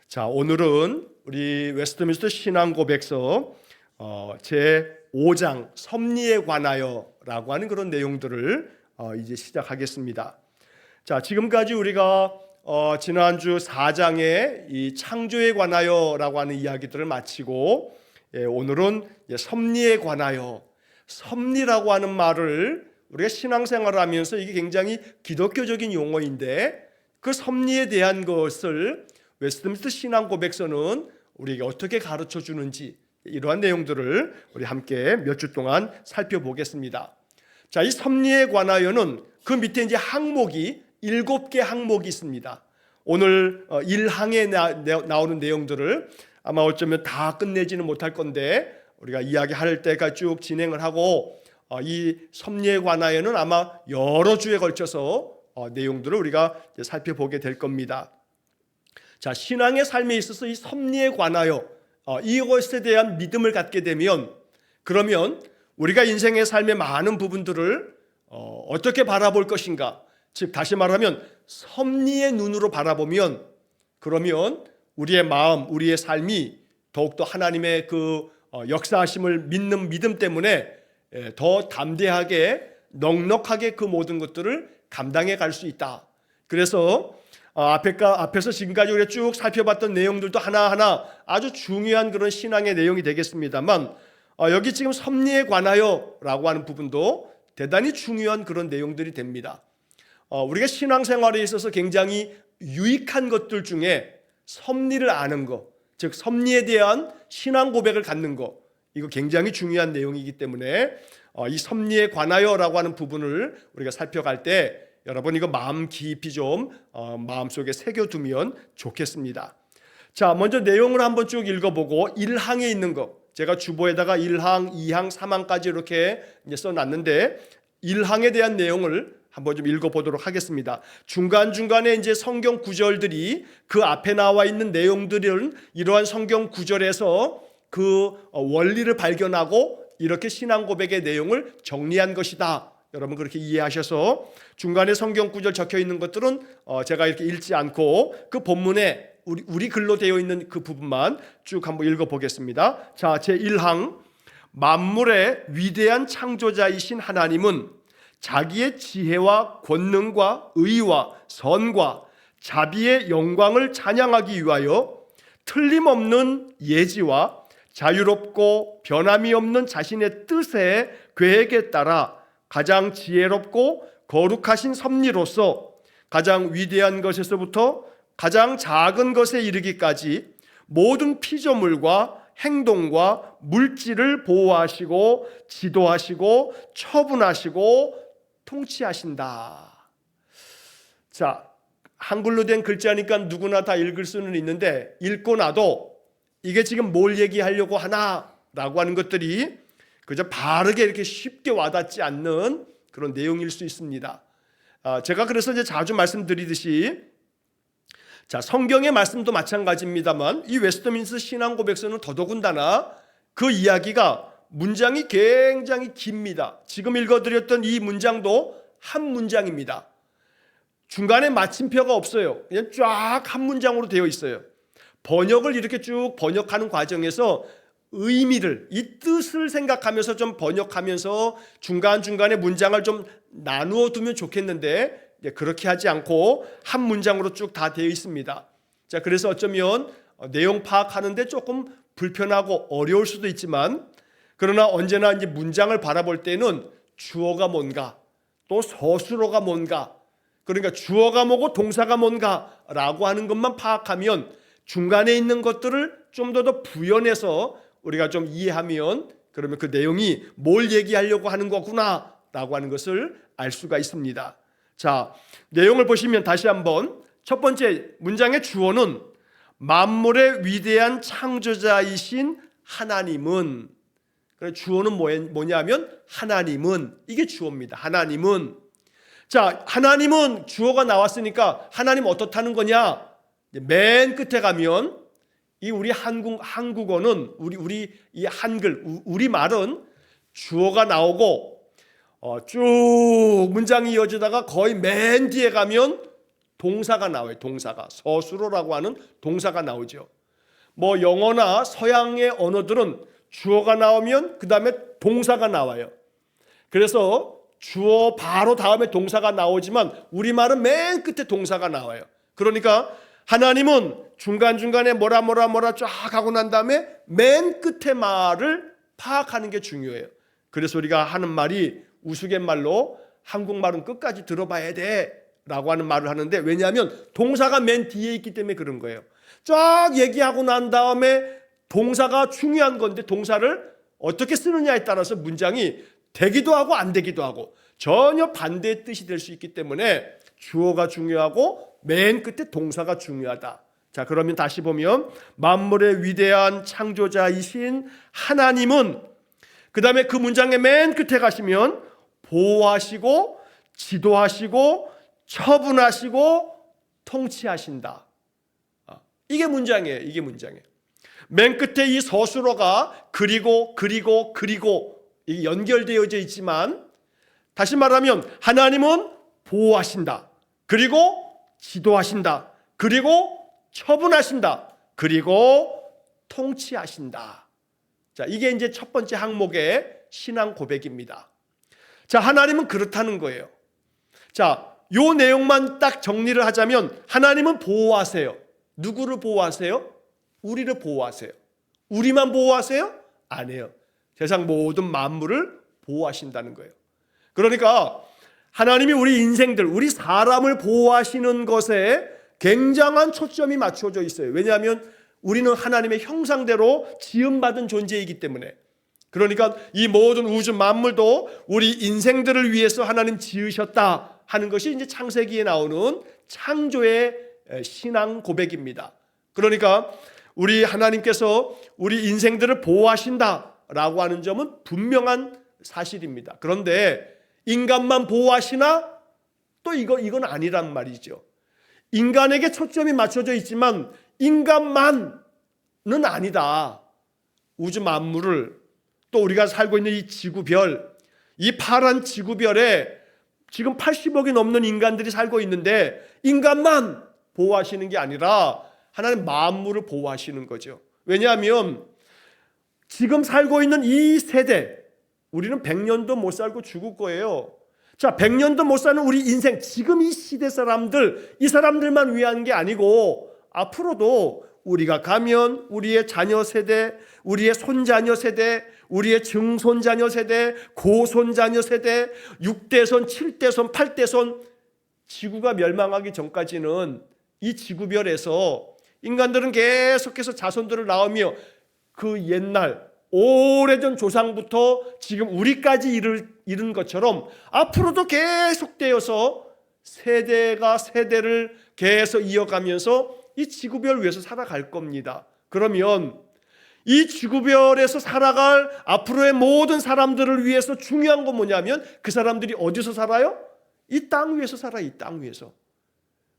자, 오늘은 우리 웨스트민스터 신앙고백서 제 5장 섭리에 관하여라고 하는 그런 내용들을 이제 시작하겠습니다. 자, 지금까지 우리가 지난주 4장의 이 창조에 관하여라고 하는 이야기들을 마치고 오늘은 섭리에 관하여. 섭리라고 하는 말을 우리가 신앙생활을 하면서 이게 굉장히 기독교적인 용어인데 그 섭리에 대한 것을 웨스트민스터 신앙고백서는 우리에게 어떻게 가르쳐 주는지 이러한 내용들을 우리 함께 몇 주 동안 살펴보겠습니다. 자, 이 섭리에 관하여는 그 밑에 이제 항목이 7개 항목이 있습니다. 오늘 1항에 나오는 내용들을 아마 어쩌면 다 끝내지는 못할 건데 우리가 이야기할 때까지 쭉 진행을 하고 이 섭리에 관하여는 아마 여러 주에 걸쳐서 내용들을 우리가 살펴보게 될 겁니다. 자, 신앙의 삶에 있어서 이 섭리에 관하여 이것에 대한 믿음을 갖게 되면 그러면 우리가 인생의 삶의 많은 부분들을 어떻게 바라볼 것인가, 즉 다시 말하면 섭리의 눈으로 바라보면 그러면 우리의 마음, 우리의 삶이 더욱더 하나님의 그 역사하심을 믿는 믿음 때문에 더 담대하게 넉넉하게 그 모든 것들을 감당해 갈 수 있다. 그래서 앞에서 지금까지 우리가 쭉 살펴봤던 내용들도 하나하나 아주 중요한 그런 신앙의 내용이 되겠습니다만 여기 지금 섭리에 관하여라고 하는 부분도 대단히 중요한 그런 내용들이 됩니다. 우리가 신앙생활에 있어서 굉장히 유익한 것들 중에 섭리를 아는 것, 즉 섭리에 대한 신앙 고백을 갖는 것, 이거 굉장히 중요한 내용이기 때문에 이 섭리에 관하여라고 하는 부분을 우리가 살펴갈 때 여러분 이거 마음 깊이 좀 마음속에 새겨두면 좋겠습니다. 자, 먼저 내용을 한번 쭉 읽어보고 1항에 있는 거, 제가 주보에다가 1항, 2항, 3항까지 이렇게 이제 써놨는데 1항에 대한 내용을 한번 좀 읽어보도록 하겠습니다. 중간중간에 이제 성경 구절들이 그 앞에 나와 있는 내용들은 이러한 성경 구절에서 그 원리를 발견하고 이렇게 신앙 고백의 내용을 정리한 것이다. 여러분 그렇게 이해하셔서 중간에 성경 구절 적혀 있는 것들은 제가 이렇게 읽지 않고 그 본문에 우리 글로 되어 있는 그 부분만 쭉 한번 읽어보겠습니다. 자, 제 1항, 만물의 위대한 창조자이신 하나님은 자기의 지혜와 권능과 의와 선과 자비의 영광을 찬양하기 위하여 틀림없는 예지와 자유롭고 변함이 없는 자신의 뜻의 계획에 따라 가장 지혜롭고 거룩하신 섭리로서 가장 위대한 것에서부터 가장 작은 것에 이르기까지 모든 피조물과 행동과 물질을 보호하시고 지도하시고 처분하시고 통치하신다. 자, 한글로 된 글자니까 누구나 다 읽을 수는 있는데 읽고 나도 이게 지금 뭘 얘기하려고 하나라고 하는 것들이 그저 바르게 이렇게 쉽게 와닿지 않는 그런 내용일 수 있습니다. 제가 그래서 이제 자주 말씀드리듯이 자, 성경의 말씀도 마찬가지입니다만 이 웨스트민스터 신앙고백서는 더더군다나 그 이야기가 문장이 굉장히 깁니다. 지금 읽어드렸던 이 문장도 한 문장입니다. 중간에 마침표가 없어요. 그냥 쫙 한 문장으로 되어 있어요. 번역을 이렇게 쭉 번역하는 과정에서 의미를, 이 뜻을 생각하면서 좀 번역하면서 중간중간에 문장을 좀 나누어 두면 좋겠는데 그렇게 하지 않고 한 문장으로 쭉 다 되어 있습니다. 자, 그래서 어쩌면 내용 파악하는데 조금 불편하고 어려울 수도 있지만 그러나 언제나 이제 문장을 바라볼 때는 주어가 뭔가 또 서술어가 뭔가 그러니까 주어가 뭐고 동사가 뭔가라고 하는 것만 파악하면 중간에 있는 것들을 좀 더 부연해서 우리가 좀 이해하면 그러면 그 내용이 뭘 얘기하려고 하는 거구나 라고 하는 것을 알 수가 있습니다. 자, 내용을 보시면 다시 한번 첫 번째 문장의 주어는 만물의 위대한 창조자이신 하나님은, 주어는 뭐냐면 하나님은, 이게 주어입니다. 하나님은. 자, 하나님은 주어가 나왔으니까 하나님 어떻다는 거냐? 맨 끝에 가면 이 우리 한국어는 우리 이 한글 우리 말은 주어가 나오고 쭉 문장이 이어지다가 거의 맨 뒤에 가면 동사가 나와요. 동사가 서술어라고 하는 동사가 나오죠. 뭐 영어나 서양의 언어들은 주어가 나오면 그 다음에 동사가 나와요. 그래서 주어 바로 다음에 동사가 나오지만 우리말은 맨 끝에 동사가 나와요. 그러니까 하나님은 중간중간에 뭐라 쫙 하고 난 다음에 맨 끝에 말을 파악하는 게 중요해요. 그래서 우리가 하는 말이 우스갯말로 한국말은 끝까지 들어봐야 돼 라고 하는 말을 하는데, 왜냐하면 동사가 맨 뒤에 있기 때문에 그런 거예요. 쫙 얘기하고 난 다음에 동사가 중요한 건데 동사를 어떻게 쓰느냐에 따라서 문장이 되기도 하고 안 되기도 하고 전혀 반대의 뜻이 될 수 있기 때문에 주어가 중요하고 맨 끝에 동사가 중요하다. 자, 그러면 다시 보면 만물의 위대한 창조자이신 하나님은, 그 다음에 그 문장의 맨 끝에 가시면 보호하시고 지도하시고 처분하시고 통치하신다. 이게 문장이에요. 이게 문장이에요. 맨 끝에 이 서술어가 그리고 이게 연결되어져 있지만, 다시 말하면 하나님은 보호하신다. 그리고 지도하신다. 그리고 처분하신다. 그리고 통치하신다. 자, 이게 이제 첫 번째 항목의 신앙 고백입니다. 자, 하나님은 그렇다는 거예요. 자, 요 내용만 딱 정리를 하자면 하나님은 보호하세요. 누구를 보호하세요? 우리를 보호하세요. 우리만 보호하세요? 아니에요. 세상 모든 만물을 보호하신다는 거예요. 그러니까 하나님이 우리 인생들, 우리 사람을 보호하시는 것에 굉장한 초점이 맞춰져 있어요. 왜냐하면 우리는 하나님의 형상대로 지음받은 존재이기 때문에. 그러니까 이 모든 우주 만물도 우리 인생들을 위해서 하나님 지으셨다 하는 것이 이제 창세기에 나오는 창조의 신앙 고백입니다. 그러니까 우리 하나님께서 우리 인생들을 보호하신다라고 하는 점은 분명한 사실입니다. 그런데 인간만 보호하시나? 또 이건 아니란 말이죠. 인간에게 초점이 맞춰져 있지만 인간만은 아니다. 우주 만물을, 또 우리가 살고 있는 이 지구별, 이 파란 지구별에 지금 80억이 넘는 인간들이 살고 있는데 인간만 보호하시는 게 아니라 하나님 만물을 보호하시는 거죠. 왜냐하면 지금 살고 있는 이 세대, 우리는 100년도 못 살고 죽을 거예요. 자, 100년도 못 사는 우리 인생, 지금 이 시대 사람들, 이 사람들만 위한 게 아니고 앞으로도 우리가 가면 우리의 자녀 세대, 우리의 손자녀 세대, 우리의 증손자녀 세대, 고손자녀 세대, 6대손, 7대손, 8대손, 지구가 멸망하기 전까지는 이 지구별에서 인간들은 계속해서 자손들을 낳으며 그 옛날 오래전 조상부터 지금 우리까지 이른 것처럼 앞으로도 계속되어서 세대가 세대를 계속 이어가면서 이 지구별 위에서 살아갈 겁니다. 그러면 이 지구별에서 살아갈 앞으로의 모든 사람들을 위해서 중요한 건 뭐냐면 그 사람들이 어디서 살아요? 이 땅 위에서 살아요. 이 땅 위에서.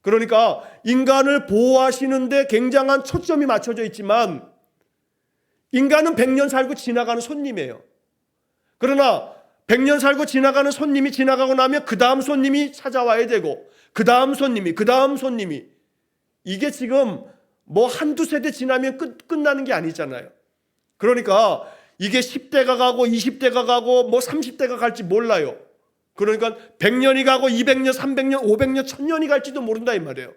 그러니까 인간을 보호하시는데 굉장한 초점이 맞춰져 있지만 인간은 100년 살고 지나가는 손님이에요. 그러나 100년 살고 지나가는 손님이 지나가고 나면 그 다음 손님이 찾아와야 되고 그 다음 손님이 이게 지금 뭐 한두 세대 지나면 끝나는 게 아니잖아요. 그러니까 이게 10대가 가고 20대가 가고 뭐 30대가 갈지 몰라요. 그러니까 100년이 가고 200년, 300년, 500년, 1000년이 갈지도 모른다 이 말이에요.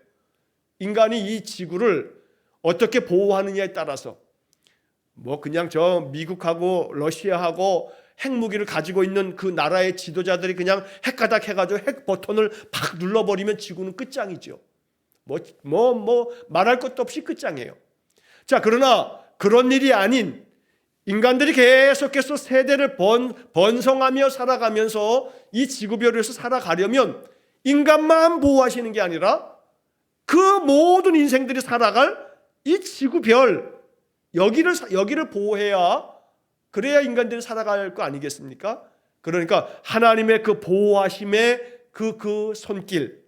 인간이 이 지구를 어떻게 보호하느냐에 따라서 뭐 그냥 저 미국하고 러시아하고 핵무기를 가지고 있는 그 나라의 지도자들이 그냥 핵가닥 해가지고 핵 버튼을 팍 눌러버리면 지구는 끝장이죠. 뭐 말할 것도 없이 끝장이에요. 자, 그러나 그런 일이 아닌 인간들이 계속해서 세대를 번성하며 살아가면서 이 지구별에서 살아가려면 인간만 보호하시는 게 아니라 그 모든 인생들이 살아갈 이 지구별 여기를 보호해야 그래야 인간들이 살아갈 거 아니겠습니까? 그러니까 하나님의 그 보호하심의 그 손길,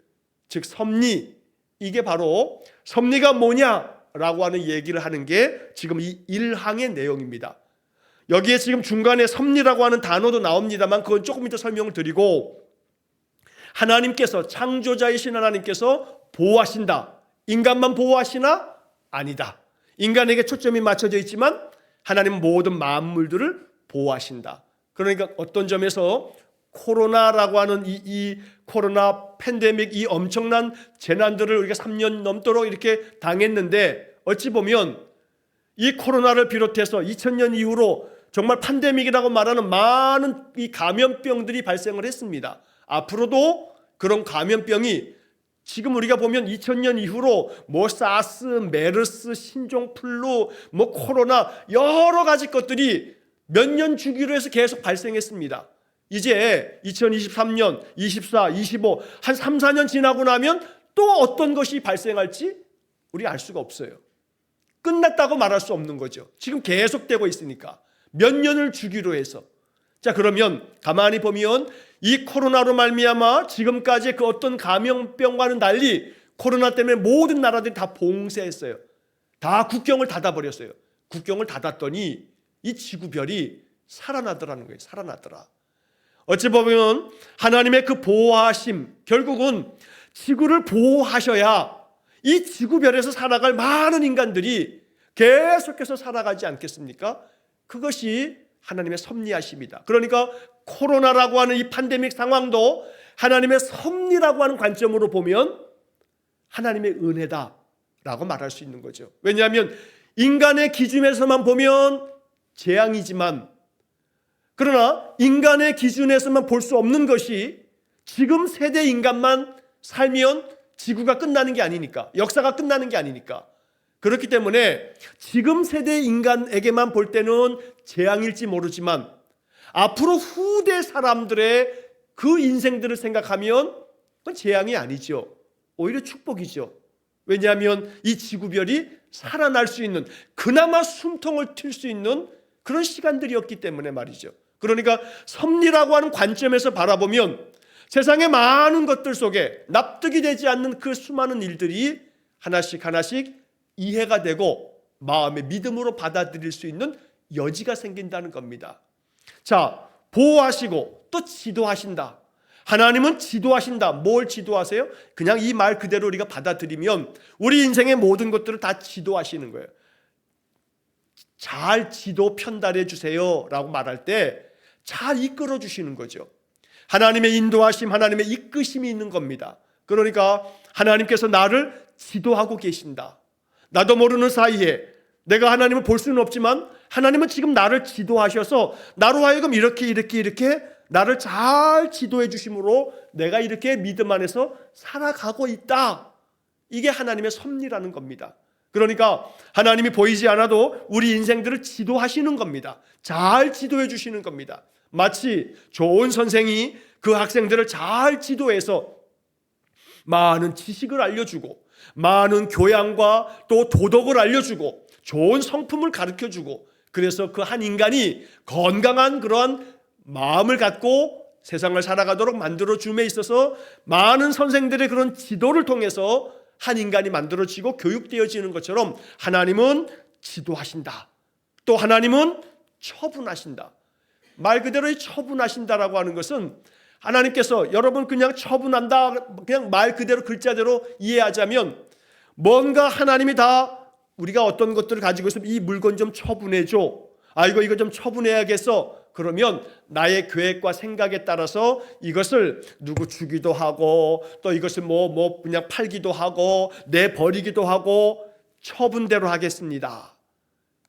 즉 섭리, 이게 바로 섭리가 뭐냐라고 하는 얘기를 하는 게 지금 이 1항의 내용입니다. 여기에 지금 중간에 섭리라고 하는 단어도 나옵니다만 그건 조금 이따 설명을 드리고, 하나님께서, 창조자이신 하나님께서 보호하신다. 인간만 보호하시나? 아니다. 인간에게 초점이 맞춰져 있지만 하나님은 모든 만물들을 보호하신다. 그러니까 어떤 점에서 코로나라고 하는 이 코로나 팬데믹, 이 엄청난 재난들을 우리가 3년 넘도록 이렇게 당했는데, 어찌 보면 이 코로나를 비롯해서 2000년 이후로 정말 팬데믹이라고 말하는 많은 이 감염병들이 발생을 했습니다. 앞으로도 그런 감염병이, 지금 우리가 보면 2000년 이후로 뭐 사스, 메르스, 신종플루, 뭐 코로나, 여러 가지 것들이 몇 년 주기로 해서 계속 발생했습니다. 이제 2023년, 24, 25, 한 3, 4년 지나고 나면 또 어떤 것이 발생할지 우리 알 수가 없어요. 끝났다고 말할 수 없는 거죠. 지금 계속되고 있으니까. 몇 년을 주기로 해서. 자, 그러면 가만히 보면 이 코로나로 말미암아 지금까지 그 어떤 감염병과는 달리 코로나 때문에 모든 나라들이 다 봉쇄했어요. 다 국경을 닫아버렸어요. 국경을 닫았더니 이 지구별이 살아나더라는 거예요. 살아나더라. 어찌 보면 하나님의 그 보호하심, 결국은 지구를 보호하셔야 이 지구별에서 살아갈 많은 인간들이 계속해서 살아가지 않겠습니까? 그것이 하나님의 섭리하심이다. 그러니까 코로나라고 하는 이 팬데믹 상황도 하나님의 섭리라고 하는 관점으로 보면 하나님의 은혜다라고 말할 수 있는 거죠. 왜냐하면 인간의 기준에서만 보면 재앙이지만, 그러나 인간의 기준에서만 볼 수 없는 것이 지금 세대 인간만 살면 지구가 끝나는 게 아니니까, 역사가 끝나는 게 아니니까. 그렇기 때문에 지금 세대 인간에게만 볼 때는 재앙일지 모르지만 앞으로 후대 사람들의 그 인생들을 생각하면 그건 재앙이 아니죠. 오히려 축복이죠. 왜냐하면 이 지구별이 살아날 수 있는, 그나마 숨통을 튈 수 있는 그런 시간들이었기 때문에 말이죠. 그러니까 섭리라고 하는 관점에서 바라보면 세상의 많은 것들 속에 납득이 되지 않는 그 수많은 일들이 하나씩 하나씩 이해가 되고 마음의 믿음으로 받아들일 수 있는 여지가 생긴다는 겁니다. 자, 보호하시고 또 지도하신다. 하나님은 지도하신다. 뭘 지도하세요? 그냥 이 말 그대로 우리가 받아들이면 우리 인생의 모든 것들을 다 지도하시는 거예요. 잘 지도 편달해 주세요 라고 말할 때 잘 이끌어 주시는 거죠. 하나님의 인도하심, 하나님의 이끄심이 있는 겁니다. 그러니까 하나님께서 나를 지도하고 계신다. 나도 모르는 사이에 내가 하나님을 볼 수는 없지만 하나님은 지금 나를 지도하셔서 나로 하여금 이렇게 나를 잘 지도해 주심으로 내가 이렇게 믿음 안에서 살아가고 있다. 이게 하나님의 섭리라는 겁니다. 그러니까 하나님이 보이지 않아도 우리 인생들을 지도하시는 겁니다. 잘 지도해 주시는 겁니다. 마치 좋은 선생이 그 학생들을 잘 지도해서 많은 지식을 알려주고 많은 교양과 또 도덕을 알려주고 좋은 성품을 가르쳐주고, 그래서 그 한 인간이 건강한 그러한 마음을 갖고 세상을 살아가도록 만들어줌에 있어서 많은 선생들의 그런 지도를 통해서 한 인간이 만들어지고 교육되어지는 것처럼 하나님은 지도하신다. 또 하나님은 처분하신다. 말 그대로 처분하신다라고 하는 것은 하나님께서, 여러분 그냥 처분한다, 그냥 말 그대로 글자대로 이해하자면 뭔가 하나님이 다 우리가 어떤 것들을 가지고 있으면 이 물건 좀 처분해줘. 이거 좀 처분해야겠어. 그러면 나의 계획과 생각에 따라서 이것을 누구 주기도 하고 또 이것을 뭐 그냥 팔기도 하고 내버리기도 하고 처분대로 하겠습니다.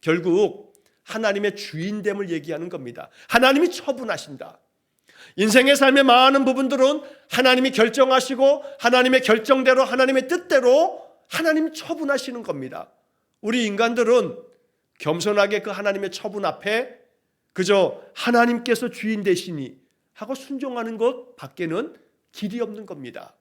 결국 하나님의 주인됨을 얘기하는 겁니다. 하나님이 처분하신다. 인생의 삶의 많은 부분들은 하나님이 결정하시고 하나님의 결정대로, 하나님의 뜻대로 하나님 처분하시는 겁니다. 우리 인간들은 겸손하게 그 하나님의 처분 앞에 그저 하나님께서 주인 되시니 하고 순종하는 것 밖에는 길이 없는 겁니다.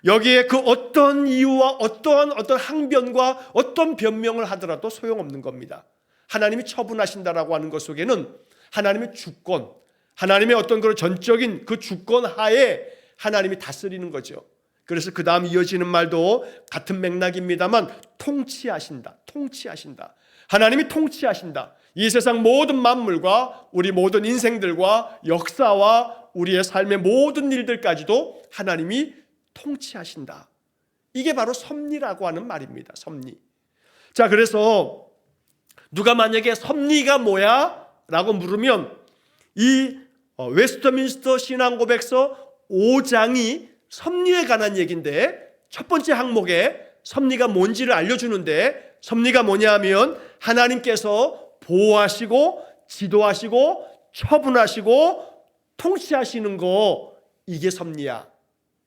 여기에 그 어떤 이유와 어떤 항변과 어떤 변명을 하더라도 소용없는 겁니다. 하나님이 처분하신다라고 하는 것 속에는 하나님의 주권, 하나님의 어떤 그런 전적인 그 주권 하에 하나님이 다스리는 거죠. 그래서 그 다음 이어지는 말도 같은 맥락입니다만 통치하신다. 하나님이 통치하신다. 이 세상 모든 만물과 우리 모든 인생들과 역사와 우리의 삶의 모든 일들까지도 하나님이 통치하신다. 이게 바로 섭리라고 하는 말입니다. 섭리. 자, 그래서 누가 만약에 섭리가 뭐야? 라고 물으면 이 웨스트민스터 신앙고백서 5장이 섭리에 관한 얘기인데, 첫 번째 항목에 섭리가 뭔지를 알려주는데, 섭리가 뭐냐 하면 하나님께서 보호하시고 지도하시고 처분하시고 통치하시는 거, 이게 섭리야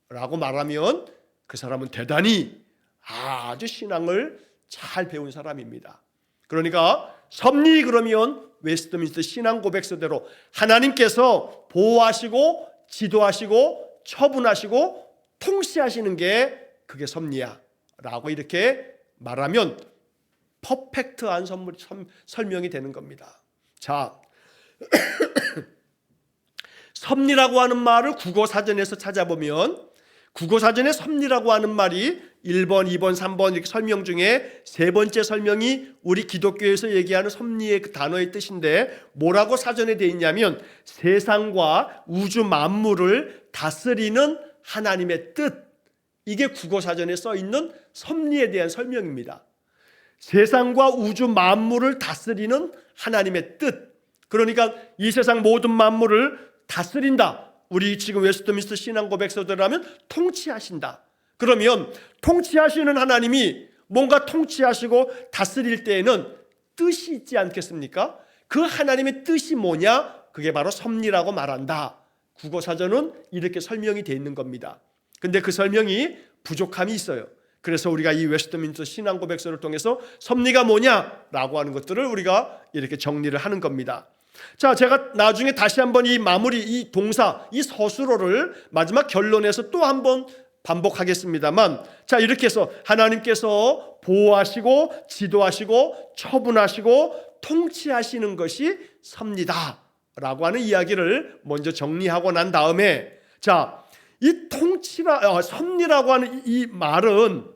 라고 말하면 그 사람은 대단히 아주 신앙을 잘 배운 사람입니다. 그러니까 섭리 그러면 웨스트민스터 신앙고백서대로 하나님께서 보호하시고 지도하시고 처분하시고 통치하시는 게 그게 섭리야 라고 이렇게 말하면 퍼펙트한 설명이 되는 겁니다. 자, 섭리라고 하는 말을 국어사전에서 찾아보면 국어사전에 섭리라고 하는 말이 1번, 2번, 3번 이렇게 설명 중에 세 번째 설명이 우리 기독교에서 얘기하는 섭리의 그 단어의 뜻인데, 뭐라고 사전에 되어 있냐면 세상과 우주 만물을 다스리는 하나님의 뜻, 이게 국어사전에 써 있는 섭리에 대한 설명입니다. 세상과 우주 만물을 다스리는 하나님의 뜻, 그러니까 이 세상 모든 만물을 다스린다. 우리 지금 웨스트민스터 신앙고백서대로라면 통치하신다. 그러면 통치하시는 하나님이 뭔가 통치하시고 다스릴 때에는 뜻이 있지 않겠습니까? 그 하나님의 뜻이 뭐냐? 그게 바로 섭리라고 말한다. 국어사전은 이렇게 설명이 되어 있는 겁니다. 근데 그 설명이 부족함이 있어요. 그래서 우리가 이 웨스트민스터 신앙고백서를 통해서 섭리가 뭐냐라고 하는 것들을 우리가 이렇게 정리를 하는 겁니다. 자, 제가 나중에 다시 한번 이 마무리, 이 동사, 이 서술어를 마지막 결론에서 또 한번 반복하겠습니다만, 자, 이렇게 해서 하나님께서 보호하시고 지도하시고 처분하시고 통치하시는 것이 섭리다 라고 하는 이야기를 먼저 정리하고 난 다음에, 자, 이 섭리라고 하는 이 말은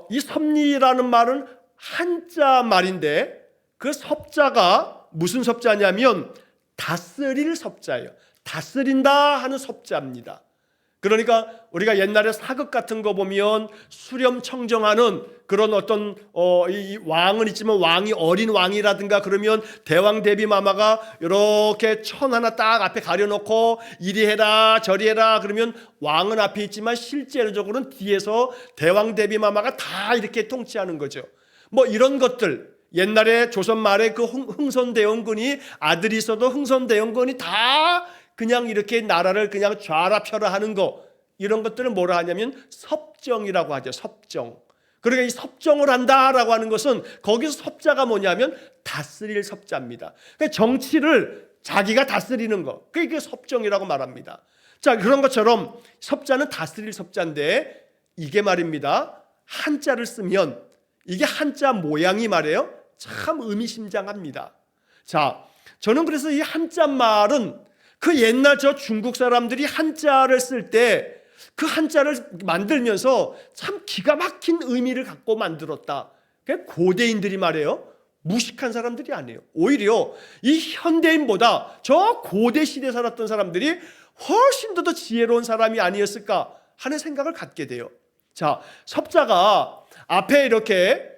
이 섭리라는 말은 한자 말인데, 그 섭자가 무슨 섭자냐면 다스릴 섭자예요. 다스린다 하는 섭자입니다. 그러니까 우리가 옛날에 사극 같은 거 보면 수렴 청정하는 그런 어떤 이 왕은 있지만 왕이 어린 왕이라든가 그러면 대왕 대비 마마가 이렇게 천 하나 딱 앞에 가려놓고 이리 해라 저리 해라 그러면 왕은 앞에 있지만 실제적으로는 뒤에서 대왕 대비 마마가 다 이렇게 통치하는 거죠. 뭐 이런 것들, 옛날에 조선 말에 그 흥선대원군이 아들이 있어도 흥선대원군이 다 그냥 이렇게 나라를 그냥 좌라 펴라 하는 거, 이런 것들은 뭐라 하냐면 섭정이라고 하죠. 섭정. 그러니까 이 섭정을 한다라고 하는 것은 거기서 섭자가 뭐냐면 다스릴 섭자입니다. 그러니까 정치를 자기가 다스리는 거, 그게 섭정이라고 말합니다. 자, 그런 것처럼 섭자는 다스릴 섭자인데, 이게 말입니다, 한자를 쓰면 이게 한자 모양이 말이에요, 참 의미심장합니다. 자, 저는 그래서 이 한자 말은 그 옛날 저 중국 사람들이 한자를 쓸 때 그 한자를 만들면서 참 기가 막힌 의미를 갖고 만들었다. 고대인들이 말이에요, 무식한 사람들이 아니에요. 오히려 이 현대인보다 저 고대 시대에 살았던 사람들이 훨씬 더 지혜로운 사람이 아니었을까 하는 생각을 갖게 돼요. 자, 섭자가 앞에 이렇게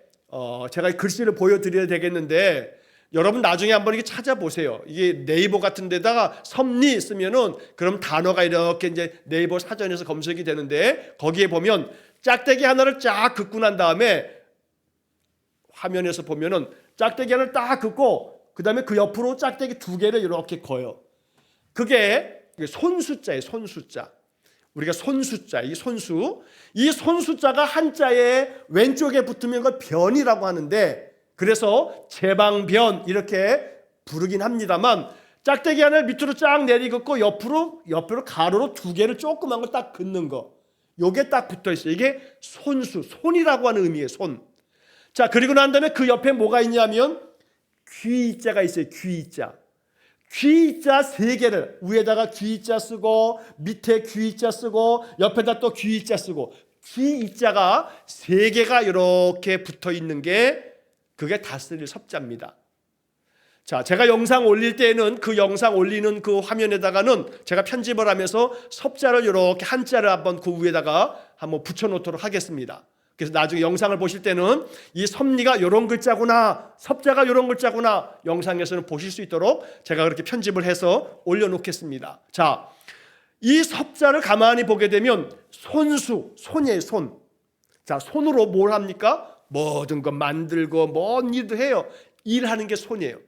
제가 글씨를 보여드려야 되겠는데, 여러분 나중에 한번 이렇게 찾아보세요. 이게 네이버 같은 데다가 섭리 쓰면은 그럼 단어가 이렇게 이제 네이버 사전에서 검색이 되는데, 거기에 보면 짝대기 하나를 쫙 긋고 난 다음에 화면에서 보면은 짝대기 하나를 딱 긋고 그 다음에 그 옆으로 짝대기 두 개를 이렇게 거요. 그게 손수자예요. 손수자. 우리가 손수자, 이 손수자가 한자에 왼쪽에 붙으면 그걸 변이라고 하는데, 그래서 제방변 이렇게 부르긴 합니다만, 짝대기 하나를 밑으로 쫙 내리긋고 옆으로 가로로 두 개를 조그만 거 딱 긋는 거, 요게 딱 붙어 있어요. 이게 손이라고 하는 의미예요. 손. 자, 그리고 난 다음에 그 옆에 뭐가 있냐면 귀자가 있어요. 귀자 세 개를 위에다가 귀자 쓰고 밑에 귀자 쓰고 옆에다 또 귀자 쓰고, 귀자가 세 개가 이렇게 붙어 있는 게 그게 다스릴 섭자입니다. 자, 제가 영상 올릴 때는 그 영상 올리는 그 화면에다가는 제가 편집을 하면서 섭자를 이렇게 한자를 한번 그 위에다가 한번 붙여놓도록 하겠습니다. 그래서 나중에 영상을 보실 때는 이 섭리가 이런 글자구나, 섭자가 이런 글자구나 영상에서는 보실 수 있도록 제가 그렇게 편집을 해서 올려놓겠습니다. 자, 이 섭자를 가만히 보게 되면 손수, 손이에요, 손. 자, 손으로 뭘 합니까? 모든 거 만들고 뭔 일도 해요. 일하는 게 손이에요.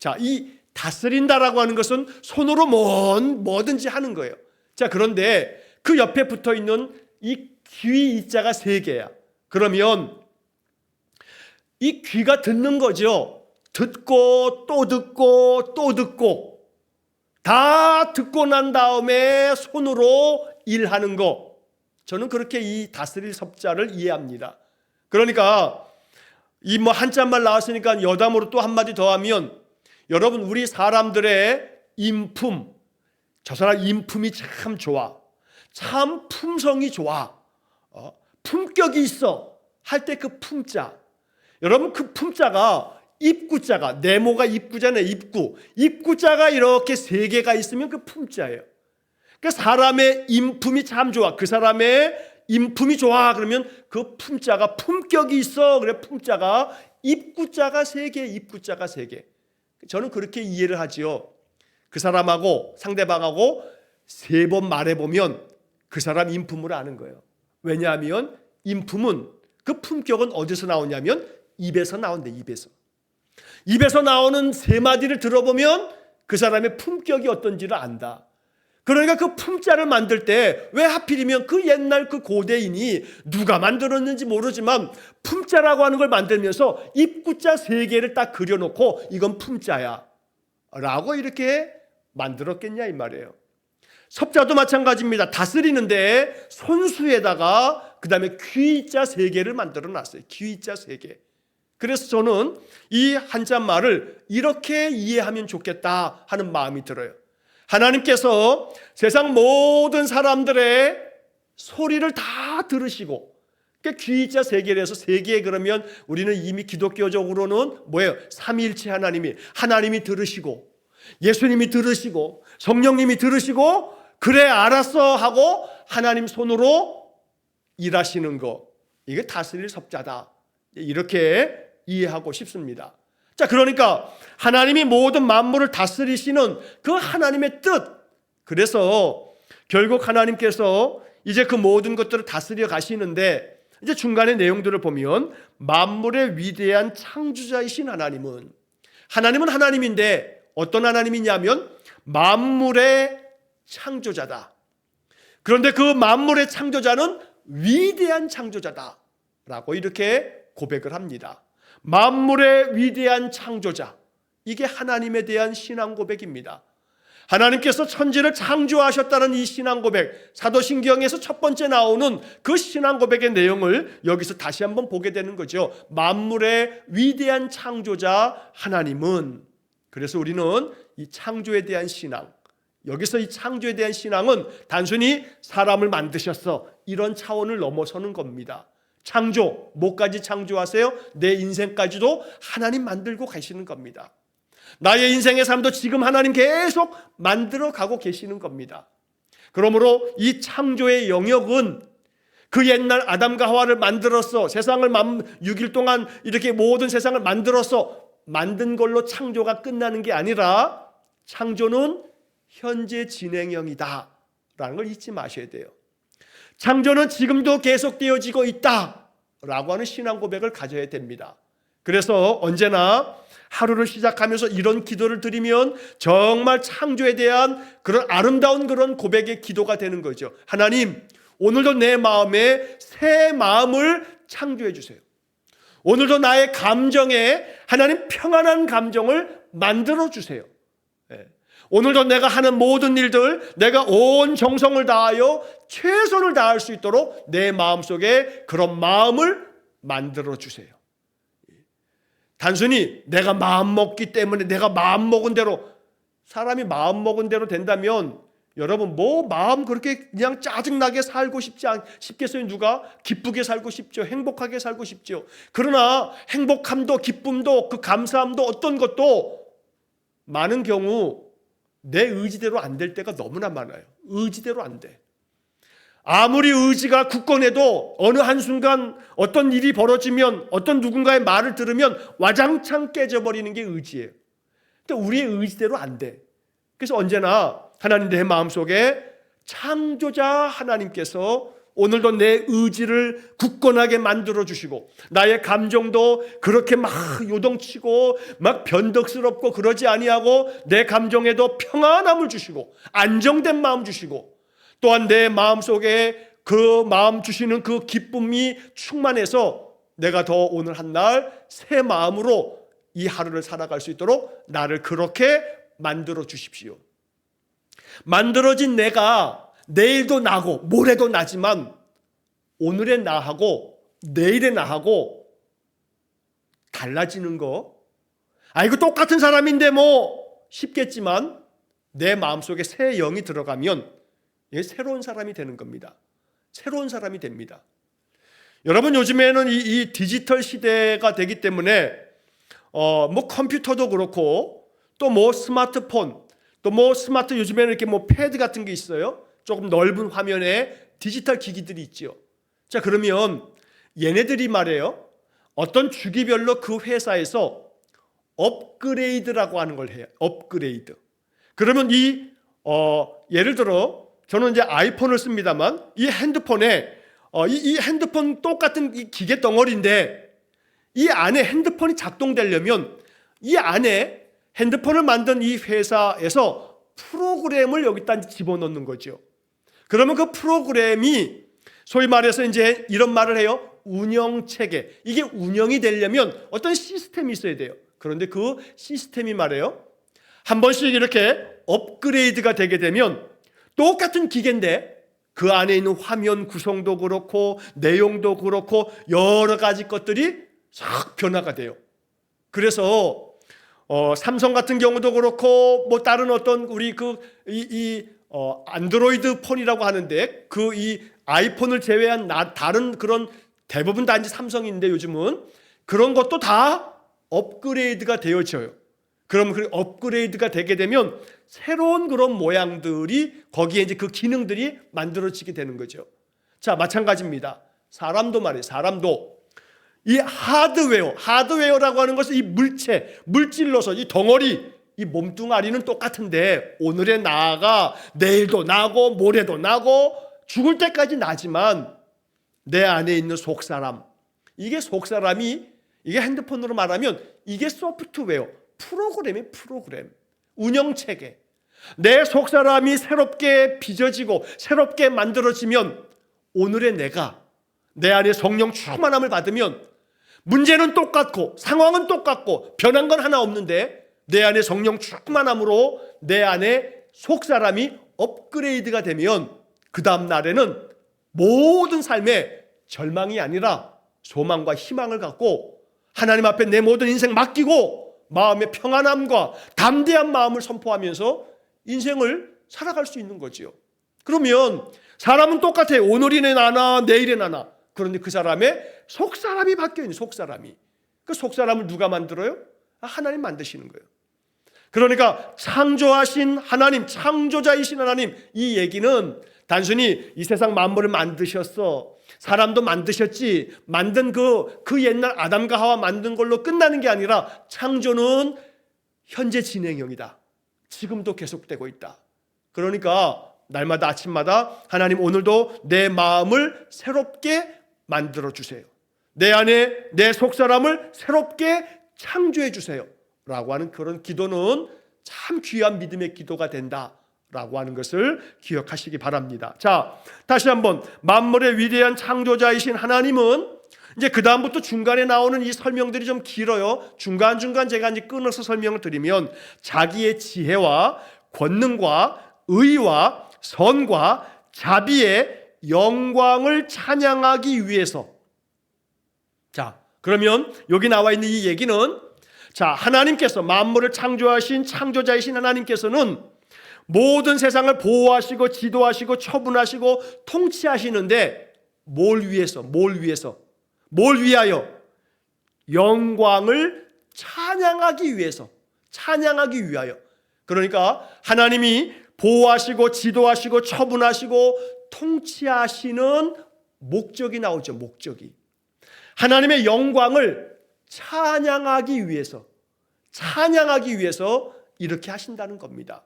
자, 이 다스린다라고 하는 것은 손으로 뭐든지 하는 거예요. 자, 그런데 그 옆에 붙어 있는 이 귀 이자가 3개야. 그러면 이 귀가 듣는 거죠. 듣고 또 듣고 또 듣고 다 듣고 난 다음에 손으로 일하는 거. 저는 그렇게 이 다스릴 섭자를 이해합니다. 그러니까 이 뭐 한자말 나왔으니까 여담으로 또 한마디 더 하면 여러분, 우리 사람들의 인품, 저 사람 인품이 참 좋아, 참 품성이 좋아, 품격이 있어 할 때 그 품자, 여러분 그 품자가 입구자가, 네모가 입구잖아요. 입구자가 이렇게 3개가 있으면 그 품자예요. 그러니까 사람의 인품이 참 좋아, 그 사람의 인품이 좋아 그러면 그 품자가 품격이 있어, 그래 품자가 입구자가 3개, 입구자가 3개. 저는 그렇게 이해를 하지요. 그 사람하고 상대방하고 3번 말해보면 그 사람 인품을 아는 거예요. 왜냐하면 인품은, 그 품격은 어디서 나오냐면 입에서 나온대. 입에서 나오는 3마디를 들어보면 그 사람의 품격이 어떤지를 안다. 그러니까 그 품자를 만들 때 왜 하필이면 그 옛날 그 고대인이 누가 만들었는지 모르지만 품자라고 하는 걸 만들면서 입구자 3개를 딱 그려놓고 이건 품자야 라고 이렇게 만들었겠냐 이 말이에요. 섭자도 마찬가지입니다. 다스리는데 손수에다가 그 다음에 귀자 3개를 만들어 놨어요. 귀자 3개. 그래서 저는 이 한자말을 이렇게 이해하면 좋겠다 하는 마음이 들어요. 하나님께서 세상 모든 사람들의 소리를 다 들으시고, 그러니까 귀자 3개를 해서 3개, 그러면 우리는 이미 기독교적으로는 뭐예요? 삼위일체 하나님이 들으시고, 예수님이 들으시고, 성령님이 들으시고, 그래 알았어 하고 하나님 손으로 일하시는 거, 이게 다스릴 섭자다, 이렇게 이해하고 싶습니다. 자, 그러니까 하나님이 모든 만물을 다스리시는 그 하나님의 뜻, 그래서 결국 하나님께서 이제 그 모든 것들을 다스려 가시는데, 이제 중간의 내용들을 보면 만물의 위대한 창조자이신 하나님은 하나님인데 어떤 하나님이냐면 만물의 창조자다. 그런데 그 만물의 창조자는 위대한 창조자다라고 이렇게 고백을 합니다. 만물의 위대한 창조자, 이게 하나님에 대한 신앙 고백입니다. 하나님께서 천지를 창조하셨다는 이 신앙 고백, 사도신경에서 첫 번째 나오는 그 신앙 고백의 내용을 여기서 다시 한번 보게 되는 거죠. 만물의 위대한 창조자 하나님은, 그래서 우리는 이 창조에 대한 신앙, 여기서 이 창조에 대한 신앙은 단순히 사람을 만드셨어 이런 차원을 넘어서는 겁니다. 창조, 뭐까지 창조하세요? 내 인생까지도 하나님 만들고 가시는 겁니다. 나의 인생의 삶도 지금 하나님 계속 만들어 가고 계시는 겁니다. 그러므로 이 창조의 영역은 그 옛날 아담과 하와를 만들어서 세상을 6일 동안 이렇게 모든 세상을 만들어서 만든 걸로 창조가 끝나는 게 아니라 창조는 현재 진행형이다 라는 걸 잊지 마셔야 돼요. 창조는 지금도 계속되어지고 있다라고 하는 신앙 고백을 가져야 됩니다. 그래서 언제나 하루를 시작하면서 이런 기도를 드리면 정말 창조에 대한 그런 아름다운 그런 고백의 기도가 되는 거죠. 하나님, 오늘도 내 마음에 새 마음을 창조해 주세요. 오늘도 나의 감정에 하나님 평안한 감정을 만들어 주세요. 오늘도 내가 하는 모든 일들 내가 온 정성을 다하여 최선을 다할 수 있도록 내 마음속에 그런 마음을 만들어 주세요. 단순히 내가 마음 먹기 때문에 내가 마음 먹은 대로, 사람이 마음 먹은 대로 된다면 여러분 뭐 마음 그렇게 그냥 짜증나게 살고 싶겠어요? 누가 기쁘게 살고 싶죠. 행복하게 살고 싶죠. 그러나 행복함도 기쁨도 그 감사함도 어떤 것도 많은 경우 내 의지대로 안 될 때가 너무나 많아요. 의지대로 안 돼. 아무리 의지가 굳건해도 어느 한순간 어떤 일이 벌어지면, 어떤 누군가의 말을 들으면 와장창 깨져버리는 게 의지예요. 근데 우리의 의지대로 안 돼. 그래서 언제나 하나님 내 마음속에 창조자 하나님께서 오늘도 내 의지를 굳건하게 만들어주시고, 나의 감정도 그렇게 막 요동치고 막 변덕스럽고 그러지 아니하고 내 감정에도 평안함을 주시고 안정된 마음 주시고, 또한 내 마음속에 그 마음 주시는 그 기쁨이 충만해서 내가 더 오늘 한 날 새 마음으로 이 하루를 살아갈 수 있도록 나를 그렇게 만들어 주십시오. 만들어진 내가 내일도 나고 모레도 나지만 오늘의 나하고 내일의 나하고 달라지는 거, 이거 똑같은 사람인데 뭐 싶겠지만 내 마음속에 새 영이 들어가면 이게 새로운 사람이 되는 겁니다. 새로운 사람이 됩니다. 여러분, 요즘에는 이 디지털 시대가 되기 때문에 뭐 컴퓨터도 그렇고 또 뭐 스마트폰, 또 뭐 스마트, 요즘에는 이렇게 뭐 패드 같은 게 있어요. 조금 넓은 화면에 디지털 기기들이 있죠. 자, 그러면 얘네들이 말이에요, 어떤 주기별로 그 회사에서 업그레이드라고 하는 걸 해요. 업그레이드. 그러면 예를 들어 저는 이제 아이폰을 씁니다만, 이 핸드폰에 이 핸드폰 똑같은 이 기계 덩어리인데 이 안에 핸드폰이 작동되려면 이 안에 핸드폰을 만든 이 회사에서 프로그램을 여기다 집어넣는 거죠. 그러면 그 프로그램이 소위 말해서 이제 이런 말을 해요. 운영체계. 이게 운영이 되려면 어떤 시스템이 있어야 돼요. 그런데 그 시스템이 말해요, 한 번씩 이렇게 업그레이드가 되게 되면 똑같은 기계인데 그 안에 있는 화면 구성도 그렇고 내용도 그렇고 여러 가지 것들이 싹 변화가 돼요. 그래서 삼성 같은 경우도 그렇고 뭐 다른 어떤 우리 안드로이드 폰이라고 하는데 그 이 아이폰을 제외한 다른 그런 대부분 다 이제 삼성인데 요즘은 그런 것도 다 업그레이드가 되어져요. 그럼 그 업그레이드가 되게 되면 새로운 그런 모양들이 거기에 이제 그 기능들이 만들어지게 되는 거죠. 자, 마찬가지입니다. 사람도 말이에요. 사람도 이 하드웨어라고 하는 것은 이 물질로서 이 덩어리, 이 몸뚱아리는 똑같은데 오늘의 나가 내일도 나고 모레도 나고 죽을 때까지 나지만 내 안에 있는 속사람, 이게 속사람이, 이게 핸드폰으로 말하면 이게 소프트웨어, 프로그램, 운영체계. 내 속사람이 새롭게 빚어지고 새롭게 만들어지면 오늘의 내가 내 안에 성령 충만함을 받으면 문제는 똑같고 상황은 똑같고 변한 건 하나 없는데 내 안에 성령 충만함으로 내 안에 속사람이 업그레이드가 되면 그 다음 날에는 모든 삶에 절망이 아니라 소망과 희망을 갖고 하나님 앞에 내 모든 인생 맡기고 마음의 평안함과 담대한 마음을 선포하면서 인생을 살아갈 수 있는 거지요. 그러면 사람은 똑같아요. 오늘이네 나나 내일에 나나. 그런데 그 사람의 속사람이 바뀌어있는, 속사람이. 그 속사람을 누가 만들어요? 하나님 만드시는 거예요. 그러니까 창조하신 하나님, 창조자이신 하나님, 이 얘기는 단순히 이 세상 만물을 만드셨어, 사람도 만드셨지, 만든 그 옛날 아담과 하와 만든 걸로 끝나는 게 아니라 창조는 현재 진행형이다. 지금도 계속되고 있다. 그러니까 날마다 아침마다 하나님 오늘도 내 마음을 새롭게 만들어 주세요. 내 안에 내 속사람을 새롭게 창조해 주세요 라고 하는 그런 기도는 참 귀한 믿음의 기도가 된다라고 하는 것을 기억하시기 바랍니다. 자, 다시 한번 만물의 위대한 창조자이신 하나님은, 이제 그 다음부터 중간에 나오는 이 설명들이 좀 길어요. 중간중간 제가 이제 끊어서 설명을 드리면, 자기의 지혜와 권능과 의와 선과 자비의 영광을 찬양하기 위해서. 자, 그러면 여기 나와 있는 이 얘기는, 자, 하나님께서 만물을 창조하신 창조자이신 하나님께서는 모든 세상을 보호하시고 지도하시고 처분하시고 통치하시는데 뭘 위하여? 영광을 찬양하기 위해서. 찬양하기 위하여. 그러니까 하나님이 보호하시고 지도하시고 처분하시고 통치하시는 목적이 나오죠. 목적이. 하나님의 영광을 찬양하기 위해서 이렇게 하신다는 겁니다.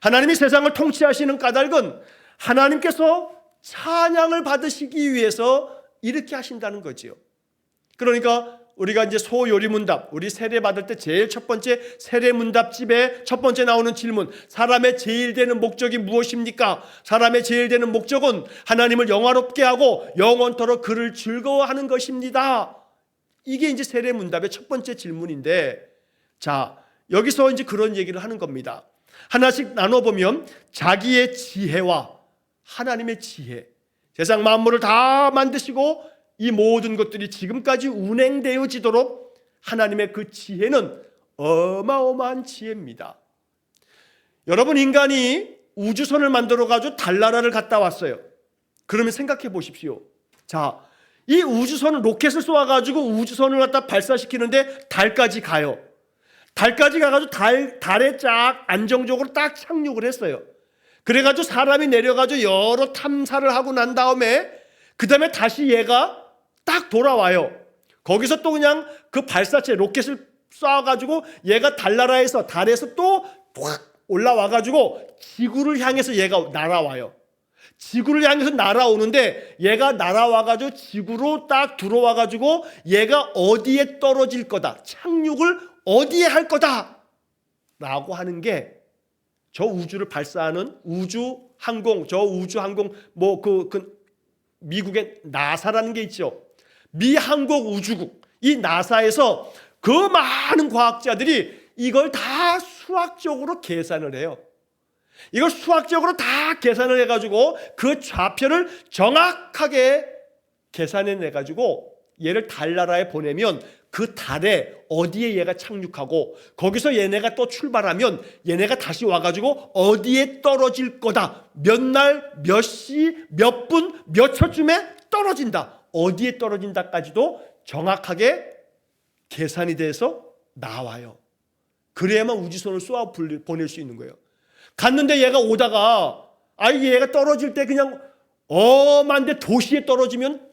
하나님이 세상을 통치하시는 까닭은 하나님께서 찬양을 받으시기 위해서 이렇게 하신다는 거지요. 그러니까 우리가 이제 소요리문답, 우리 세례 받을 때 제일 첫 번째 세례문답집에 첫 번째 나오는 질문, 사람의 제일 되는 목적이 무엇입니까? 사람의 제일 되는 목적은 하나님을 영화롭게 하고 영원토록 그를 즐거워하는 것입니다. 이게 이제 세례문답의 첫 번째 질문인데, 자, 여기서 이제 그런 얘기를 하는 겁니다. 하나씩 나눠보면 자기의 지혜와 하나님의 지혜, 세상 만물을 다 만드시고 이 모든 것들이 지금까지 운행되어지도록 하나님의 그 지혜는 어마어마한 지혜입니다. 여러분, 인간이 우주선을 만들어가지고 달나라를 갔다 왔어요. 그러면 생각해 보십시오. 자, 이 우주선은 로켓을 쏘아가지고 우주선을 갖다 발사시키는데 달까지 가요. 달까지 가가지고 달에 쫙 안정적으로 딱 착륙을 했어요. 그래가지고 사람이 내려가지고 여러 탐사를 하고 난 다음에 그 다음에 다시 얘가 딱 돌아와요. 거기서 또 그냥 그 발사체 로켓을 쏴가지고 얘가 달나라에서 달에서 또 확 올라와가지고 지구를 향해서 얘가 날아와요. 지구를 향해서 날아오는데 얘가 날아와가지고 지구로 딱 들어와가지고 얘가 어디에 떨어질 거다, 착륙을 어디에 할 거다 라고 하는 게 저 우주를 발사하는 우주항공, 저 우주항공 미국의 나사라는 게 있죠. 미 항공우주국, 이 나사에서 그 많은 과학자들이 이걸 다 수학적으로 계산을 해요. 이걸 수학적으로 다 계산을 해가지고 그 좌표를 정확하게 계산해 내가지고 얘를 달나라에 보내면 그 달에 어디에 얘가 착륙하고 거기서 얘네가 또 출발하면 얘네가 다시 와가지고 어디에 떨어질 거다, 몇 날, 몇 시, 몇 분, 몇 초쯤에 떨어진다, 어디에 떨어진다까지도 정확하게 계산이 돼서 나와요. 그래야만 우주선을 쏘아 보낼 수 있는 거예요. 갔는데 얘가 오다가 얘가 떨어질 때 그냥 엄한데 도시에 떨어지면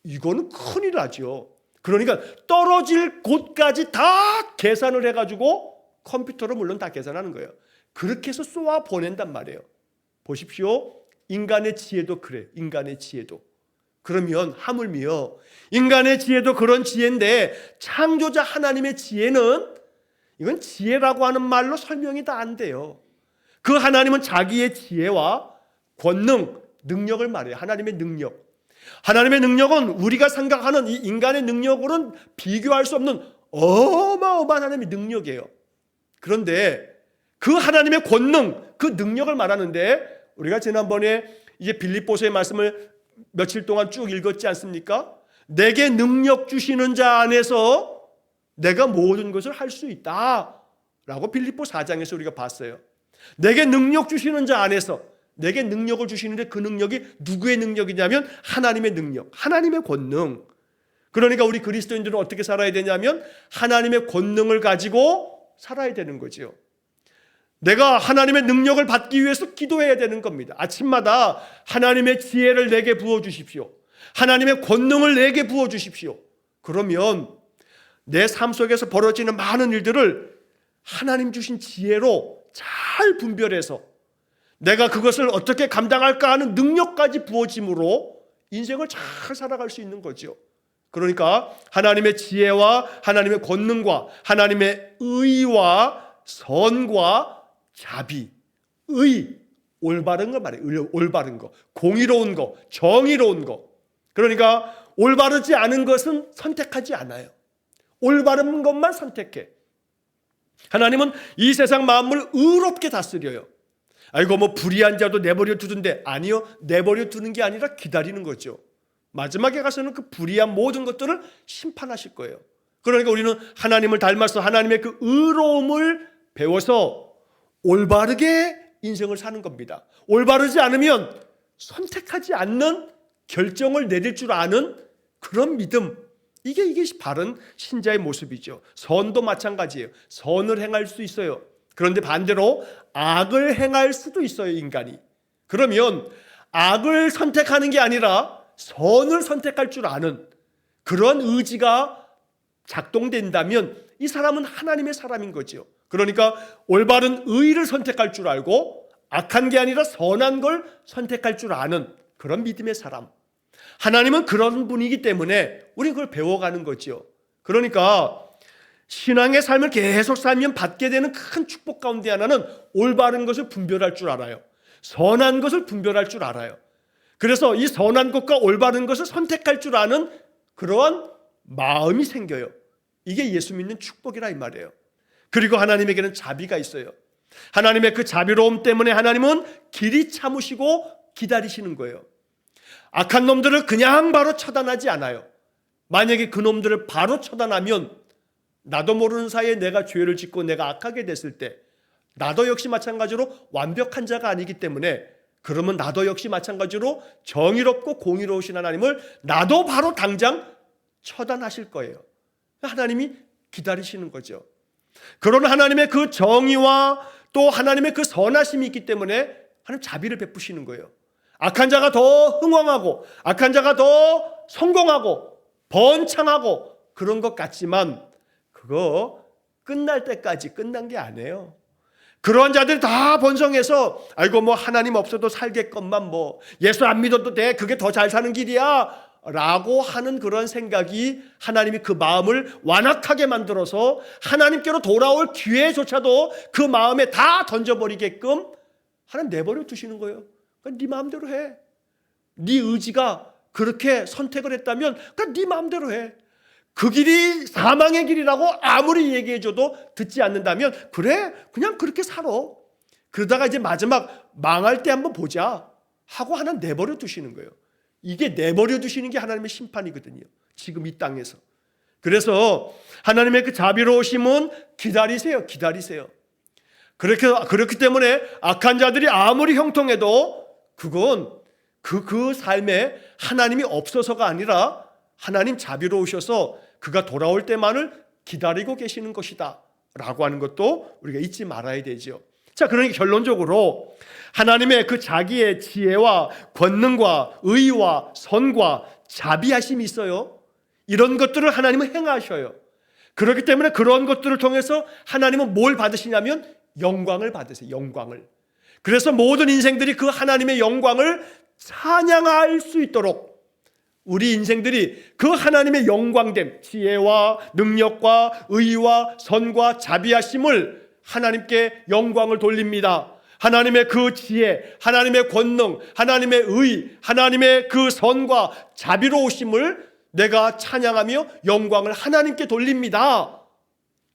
이거는 큰일 나죠. 그러니까 떨어질 곳까지 다 계산을 해가지고 컴퓨터로 물론 다 계산하는 거예요. 그렇게 해서 쏘아 보낸단 말이에요. 보십시오. 인간의 지혜도 그래. 인간의 지혜도. 그러면 하물며 인간의 지혜도 그런 지혜인데 창조자 하나님의 지혜는 이건 지혜라고 하는 말로 설명이 다 안 돼요. 그 하나님은 자기의 지혜와 권능, 능력을 말해요. 하나님의 능력. 하나님의 능력은 우리가 생각하는 이 인간의 능력으로는 비교할 수 없는 어마어마한 하나님의 능력이에요. 그런데 그 하나님의 권능, 그 능력을 말하는데 우리가 지난번에 이제 빌립보서의 말씀을 며칠 동안 쭉 읽었지 않습니까? 내게 능력 주시는 자 안에서 내가 모든 것을 할 수 있다 라고 빌립보 4장에서 우리가 봤어요. 내게 능력 주시는 자 안에서, 내게 능력을 주시는데 그 능력이 누구의 능력이냐면 하나님의 능력, 하나님의 권능. 그러니까 우리 그리스도인들은 어떻게 살아야 되냐면 하나님의 권능을 가지고 살아야 되는 거죠. 내가 하나님의 능력을 받기 위해서 기도해야 되는 겁니다. 아침마다 하나님의 지혜를 내게 부어주십시오. 하나님의 권능을 내게 부어주십시오. 그러면 내 삶 속에서 벌어지는 많은 일들을 하나님 주신 지혜로 잘 분별해서 내가 그것을 어떻게 감당할까 하는 능력까지 부어짐으로 인생을 잘 살아갈 수 있는 거죠. 그러니까 하나님의 지혜와 하나님의 권능과 하나님의 의와 선과 자비, 올바른 거 말이에요. 올바른 거, 공의로운 거, 정의로운 거. 그러니까 올바르지 않은 것은 선택하지 않아요. 올바른 것만 선택해. 하나님은 이 세상 만물을 의롭게 다스려요. 불의한 자도 내버려 두던데, 아니요, 내버려 두는 게 아니라 기다리는 거죠. 마지막에 가서는 그 불의한 모든 것들을 심판하실 거예요. 그러니까 우리는 하나님을 닮아서 하나님의 그 의로움을 배워서 올바르게 인생을 사는 겁니다. 올바르지 않으면 선택하지 않는 결정을 내릴 줄 아는 그런 믿음, 이게 바른 신자의 모습이죠. 선도 마찬가지예요. 선을 행할 수 있어요. 그런데 반대로 악을 행할 수도 있어요, 인간이. 그러면 악을 선택하는 게 아니라 선을 선택할 줄 아는 그런 의지가 작동된다면 이 사람은 하나님의 사람인 거죠. 그러니까 올바른 의를 선택할 줄 알고 악한 게 아니라 선한 걸 선택할 줄 아는 그런 믿음의 사람. 하나님은 그런 분이기 때문에 우리는 그걸 배워가는 거죠. 그러니까 신앙의 삶을 계속 살면 받게 되는 큰 축복 가운데 하나는 올바른 것을 분별할 줄 알아요. 선한 것을 분별할 줄 알아요. 그래서 이 선한 것과 올바른 것을 선택할 줄 아는 그러한 마음이 생겨요. 이게 예수 믿는 축복이라 이 말이에요. 그리고 하나님에게는 자비가 있어요. 하나님의 그 자비로움 때문에 하나님은 길이 참으시고 기다리시는 거예요. 악한 놈들을 그냥 바로 처단하지 않아요. 만약에 그 놈들을 바로 처단하면 나도 모르는 사이에 내가 죄를 짓고 내가 악하게 됐을 때 나도 역시 마찬가지로 완벽한 자가 아니기 때문에 그러면 나도 역시 마찬가지로 정의롭고 공의로우신 하나님을 나도 바로 당장 처단하실 거예요. 하나님이 기다리시는 거죠. 그런 하나님의 그 정의와 또 하나님의 그 선하심이 있기 때문에 하나님 자비를 베푸시는 거예요. 악한 자가 더 흥왕하고 악한 자가 더 성공하고 번창하고 그런 것 같지만 그거 끝날 때까지 끝난 게 아니에요. 그런 자들이 다 번성해서 아이고 뭐 하나님 없어도 살겠건만 뭐 예수 안 믿어도 돼 그게 더 잘 사는 길이야 라고 하는 그런 생각이 하나님이 그 마음을 완악하게 만들어서 하나님께로 돌아올 기회조차도 그 마음에 다 던져버리게끔 하나님 내버려 두시는 거예요. 그러니까 네 마음대로 해. 네 의지가 그렇게 선택을 했다면 그러니까 네 마음대로 해. 그 길이 사망의 길이라고 아무리 얘기해줘도 듣지 않는다면 그래 그냥 그렇게 살아. 그러다가 이제 마지막 망할 때 한번 보자 하고 하나님 내버려 두시는 거예요. 이게 내버려 두시는 게 하나님의 심판이거든요. 지금 이 땅에서. 그래서 하나님의 그 자비로우심은 기다리세요. 그렇기 때문에 악한 자들이 아무리 형통해도 그건 그 삶에 하나님이 없어서가 아니라 하나님 자비로우셔서 그가 돌아올 때만을 기다리고 계시는 것이다 라고 하는 것도 우리가 잊지 말아야 되죠. 자, 그러니까 결론적으로 하나님의 그 자기의 지혜와 권능과 의와 선과 자비하심이 있어요. 이런 것들을 하나님은 행하셔요. 그렇기 때문에 그런 것들을 통해서 하나님은 뭘 받으시냐면 영광을 받으세요. 영광을. 그래서 모든 인생들이 그 하나님의 영광을 찬양할 수 있도록 우리 인생들이 그 하나님의 영광됨, 지혜와 능력과 의와 선과 자비하심을 하나님께 영광을 돌립니다. 하나님의 그 지혜, 하나님의 권능, 하나님의 의, 하나님의 그 선과 자비로우심을 내가 찬양하며 영광을 하나님께 돌립니다.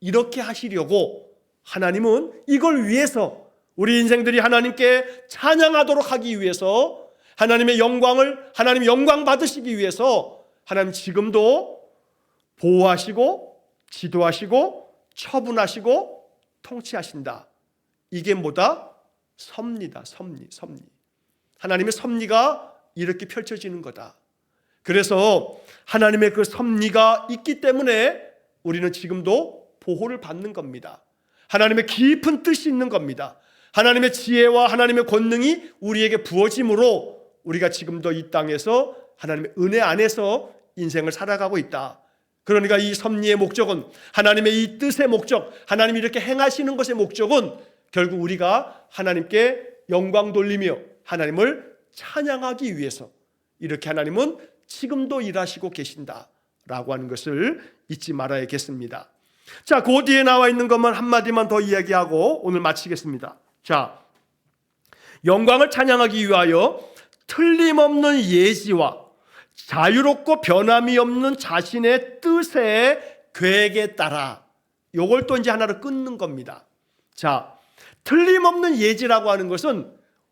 이렇게 하시려고 하나님은 이걸 위해서 우리 인생들이 하나님께 찬양하도록 하기 위해서 하나님의 영광을 하나님 영광 받으시기 위해서 하나님 지금도 보호하시고 지도하시고 처분하시고 통치하신다. 이게 뭐다? 섭리다. 섭리. 하나님의 섭리가 이렇게 펼쳐지는 거다. 그래서 하나님의 그 섭리가 있기 때문에 우리는 지금도 보호를 받는 겁니다. 하나님의 깊은 뜻이 있는 겁니다. 하나님의 지혜와 하나님의 권능이 우리에게 부어짐으로 우리가 지금도 이 땅에서 하나님의 은혜 안에서 인생을 살아가고 있다. 그러니까 이 섭리의 목적은 하나님의 이 뜻의 목적, 하나님이 이렇게 행하시는 것의 목적은 결국 우리가 하나님께 영광 돌리며 하나님을 찬양하기 위해서 이렇게 하나님은 지금도 일하시고 계신다라고 하는 것을 잊지 말아야겠습니다. 자, 그 뒤에 나와 있는 것만 한마디만 더 이야기하고 오늘 마치겠습니다. 자, 영광을 찬양하기 위하여 틀림없는 예지와 자유롭고 변함이 없는 자신의 뜻의 계획에 따라 요걸 또 이제 하나로 끊는 겁니다. 자, 틀림없는 예지라고 하는 것은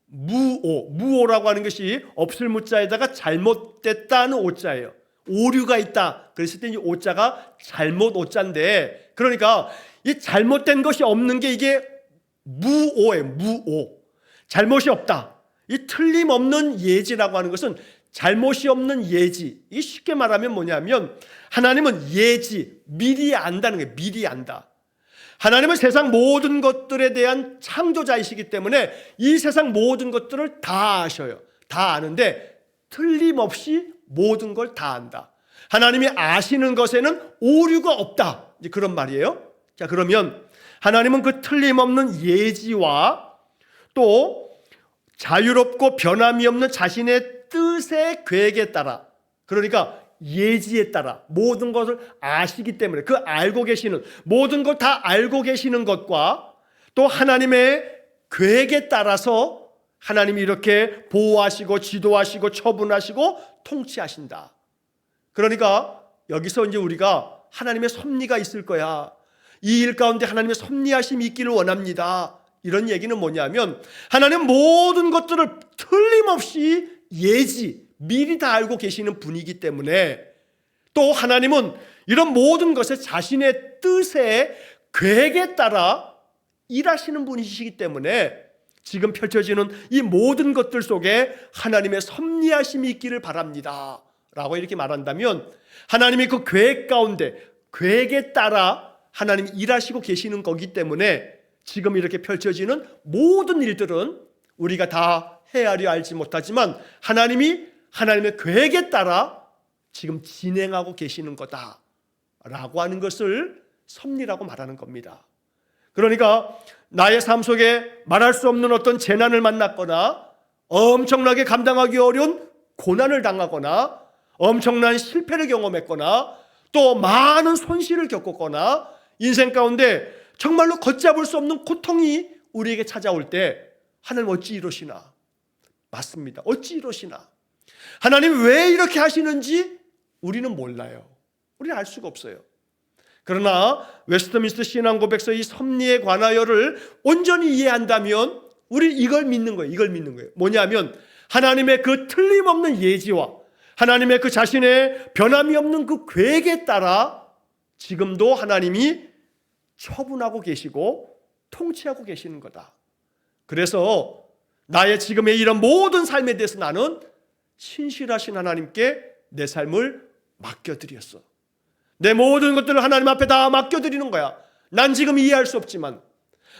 무오라고 하는 것이 없을 무자에다가 잘못됐다는 오자예요. 오류가 있다. 그랬을 때 이 오자가 잘못 오자인데, 그러니까 이 잘못된 것이 없는 게 이게 무오예요. 무오. 잘못이 없다. 이 틀림없는 예지라고 하는 것은 잘못이 없는 예지. 이게 쉽게 말하면 뭐냐면 하나님은 예지, 미리 안다는 거예요. 미리 안다. 하나님은 세상 모든 것들에 대한 창조자이시기 때문에 이 세상 모든 것들을 다 아셔요. 다 아는데 틀림없이 모든 걸 다 안다. 하나님이 아시는 것에는 오류가 없다. 이제 그런 말이에요. 자, 그러면 하나님은 그 틀림없는 예지와 또 자유롭고 변함이 없는 자신의 뜻의 계획에 따라, 그러니까 예지에 따라 모든 것을 아시기 때문에 그 알고 계시는 모든 걸 다 알고 계시는 것과 또 하나님의 계획에 따라서 하나님이 이렇게 보호하시고 지도하시고 처분하시고 통치하신다. 그러니까 여기서 이제 우리가 하나님의 섭리가 있을 거야. 이 일 가운데 하나님의 섭리하심이 있기를 원합니다. 이런 얘기는 뭐냐면 하나님 모든 것들을 틀림없이 예지, 미리 다 알고 계시는 분이기 때문에 또 하나님은 이런 모든 것에 자신의 뜻에 계획에 따라 일하시는 분이시기 때문에 지금 펼쳐지는 이 모든 것들 속에 하나님의 섭리하심이 있기를 바랍니다 라고 이렇게 말한다면 하나님이 그 계획 가운데 계획에 따라 하나님이 일하시고 계시는 거기 때문에 지금 이렇게 펼쳐지는 모든 일들은 우리가 다 헤아려 알지 못하지만 하나님이 하나님의 계획에 따라 지금 진행하고 계시는 거다라고 하는 것을 섭리라고 말하는 겁니다. 그러니까 나의 삶 속에 말할 수 없는 어떤 재난을 만났거나 엄청나게 감당하기 어려운 고난을 당하거나 엄청난 실패를 경험했거나 또 많은 손실을 겪었거나 인생 가운데 정말로 걷잡을 수 없는 고통이 우리에게 찾아올 때 하나님 어찌 이러시나? 맞습니다. 어찌 이러시나? 하나님 왜 이렇게 하시는지 우리는 몰라요. 우리는 알 수가 없어요. 그러나 웨스트민스터 신앙고백서 이 섭리에 관하여를 온전히 이해한다면 우리는 이걸 믿는 거예요. 이걸 믿는 거예요. 뭐냐면 하나님의 그 틀림없는 예지와 하나님의 그 자신의 변함이 없는 그 계획에 따라 지금도 하나님이 처분하고 계시고 통치하고 계시는 거다. 그래서 나의 지금의 이런 모든 삶에 대해서 나는 신실하신 하나님께 내 삶을 맡겨드렸어. 내 모든 것들을 하나님 앞에 다 맡겨드리는 거야. 난 지금 이해할 수 없지만,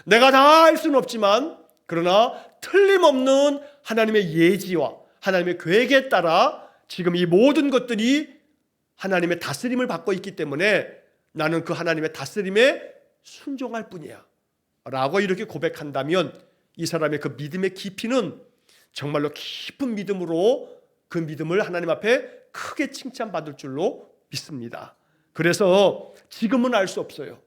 내가 다 할 수는 없지만, 그러나 틀림없는 하나님의 예지와 하나님의 계획에 따라 지금 이 모든 것들이 하나님의 다스림을 받고 있기 때문에 나는 그 하나님의 다스림에 순종할 뿐이야 라고 이렇게 고백한다면 이 사람의 그 믿음의 깊이는 정말로 깊은 믿음으로 그 믿음을 하나님 앞에 크게 칭찬받을 줄로 믿습니다. 그래서 지금은 알 수 없어요.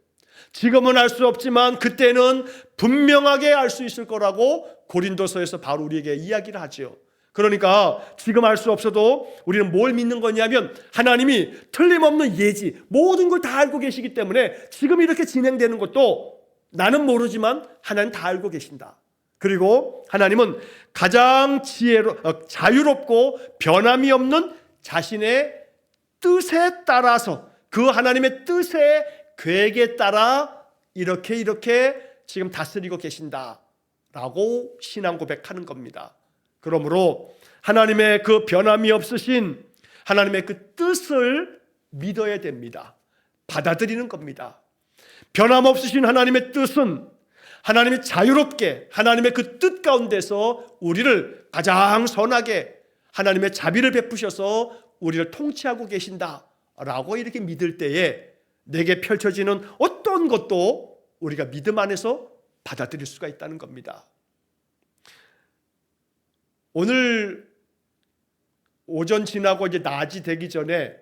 지금은 알 수 없지만 그때는 분명하게 알 수 있을 거라고 고린도서에서 바로 우리에게 이야기를 하죠. 그러니까 지금 알 수 없어도 우리는 뭘 믿는 거냐면 하나님이 틀림없는 예지, 모든 걸 다 알고 계시기 때문에 지금 이렇게 진행되는 것도 나는 모르지만 하나님 다 알고 계신다. 그리고 하나님은 가장 자유롭고 변함이 없는 자신의 뜻에 따라서 그 하나님의 뜻의 계획에 따라 이렇게 지금 다스리고 계신다라고 신앙 고백하는 겁니다. 그러므로 하나님의 그 변함이 없으신 하나님의 그 뜻을 믿어야 됩니다. 받아들이는 겁니다. 변함없으신 하나님의 뜻은 하나님이 자유롭게 하나님의 그 뜻 가운데서 우리를 가장 선하게 하나님의 자비를 베푸셔서 우리를 통치하고 계신다라고 이렇게 믿을 때에 내게 펼쳐지는 어떤 것도 우리가 믿음 안에서 받아들일 수가 있다는 겁니다. 오늘 오전 지나고 이제 낮이 되기 전에